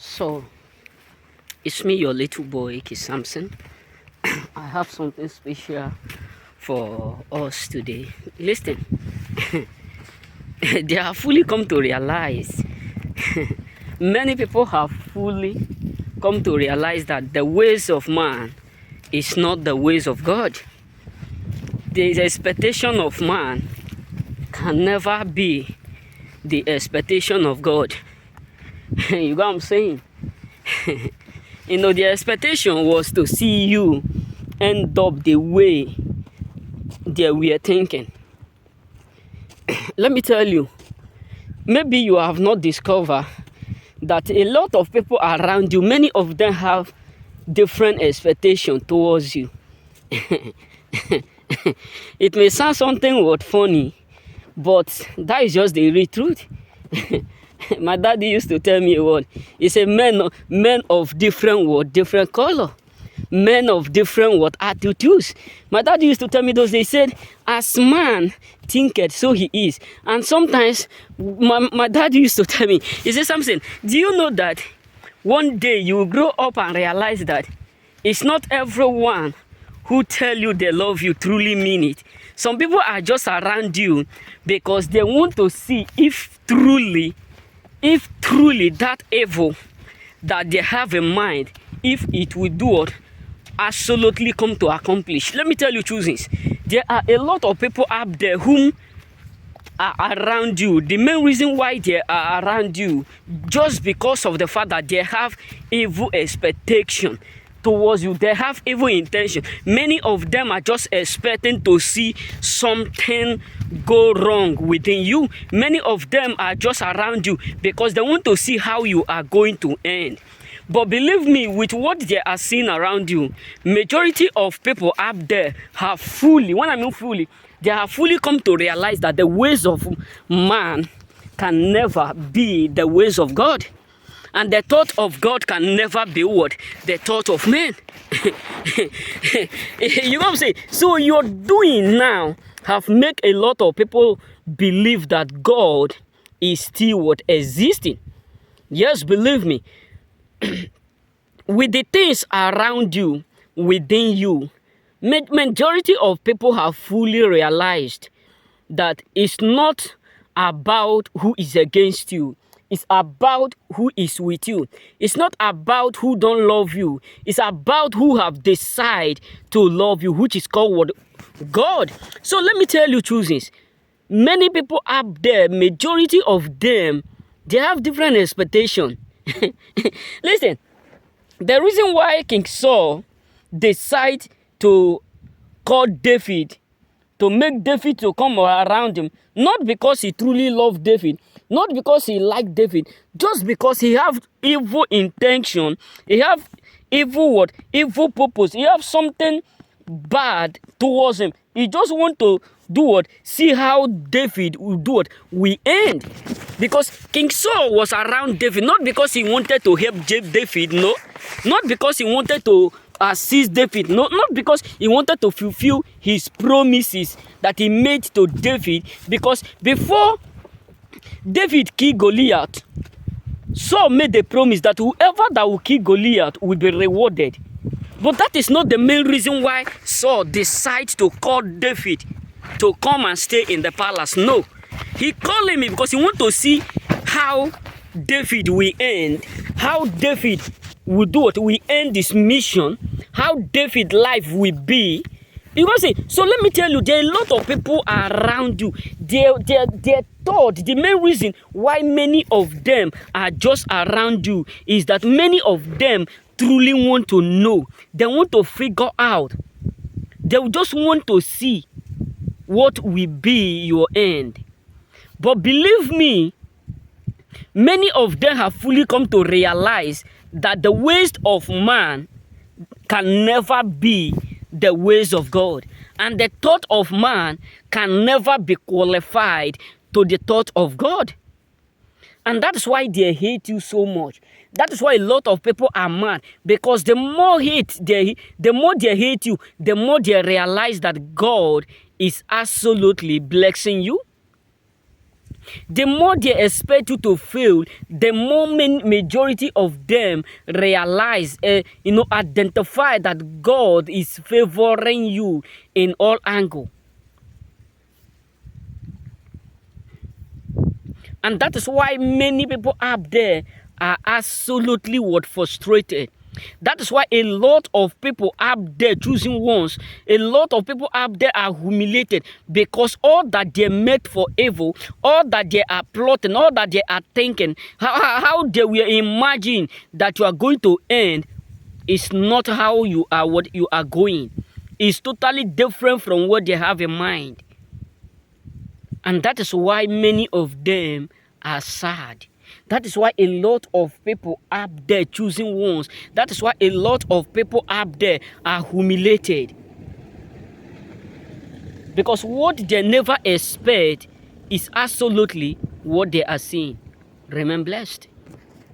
So, it's me, your little boy, K. Samson. I have something special for us today. Listen, they have fully come to realize, many people have fully come to realize that the ways of man is not the ways of God. The expectation of man can never be the expectation of God. You got what I'm saying? The expectation was to see you end up the way they were thinking. Let me tell you, maybe you have not discovered that a lot of people around you, many of them have different expectations towards you. It may sound something what funny, but that is just the real truth. My daddy used to tell me a word. He said, men of different color, men of different attitudes. My daddy used to tell me those days. He said, as man thinketh, so he is. And sometimes my daddy used to tell me, he said, something. Do you know that one day you will grow up and realize that it's not everyone who tell you they love you truly mean it. Some people are just around you because they want to see if truly that evil that they have in mind, if it will do what absolutely come to accomplish. Let me tell you two things. There are a lot of people up there whom are around you. The main reason why they are around you, just because of the fact that they have evil expectation towards you. They have evil intention. Many of them are just expecting to see something go wrong within you. Many of them are just around you because they want to see how you are going to end. But believe me, with what they are seeing around you, majority of people up there have fully, when I mean fully, they have fully come to realize that the ways of man can never be the ways of God. And the thought of God can never be what? The thought of man. You know what I'm saying? So your doing now have made a lot of people believe that God is still what existing. Yes, believe me. With the things around you, within you, majority of people have fully realized that it's not about who is against you. It's about who is with you. It's not about who don't love you. It's about who have decided to love you, which is called what? God. So let me tell you two things. Many people up there, majority of them, they have different expectations. Listen, the reason why King Saul decided to call David, to make David to come around him, not because he truly loved David, not because he liked David, just because he have evil intention, he have evil purpose, he have something bad towards him. He just want to do what? See how David will do what? We end. Because King Saul was around David, not because he wanted to help David, no. Not because he wanted to assist David, no. Not because he wanted to fulfill his promises that he made to David. Because before David killed Goliath, Saul made the promise that whoever that will kill Goliath will be rewarded. But that is not the main reason why Saul decided to call David to come and stay in the palace. No. He called him because he wanted to see how David will end, how David will do what? We end this mission, how David's life will be. You know what I'm saying? So let me tell you, there are a lot of people around you. Their thought, the main reason why many of them are just around you is that many of them truly want to know. They want to figure out. They just want to see what will be your end. But believe me, many of them have fully come to realize that the ways of man can never be the ways of God. And the thought of man can never be qualified to the thought of God. And that's why they hate you so much. That is why a lot of people are mad. Because the more they hate you, the more they realize that God is absolutely blessing you. The more they expect you to fail, the more majority of them realize, identify that God is favoring you in all angle. And that is why many people up there are absolutely frustrated. That is why a lot of people up there choosing ones, a lot of people up there are humiliated, because all that they meant for evil, all that they are plotting, all that they are thinking, how they will imagine that you are going to end is not how you are, what you are going. It's totally different from what they have in mind. And that is why many of them are sad. That is why a lot of people up there choosing ones. That is why a lot of people up there are humiliated. Because what they never expect is absolutely what they are seeing. Remain blessed.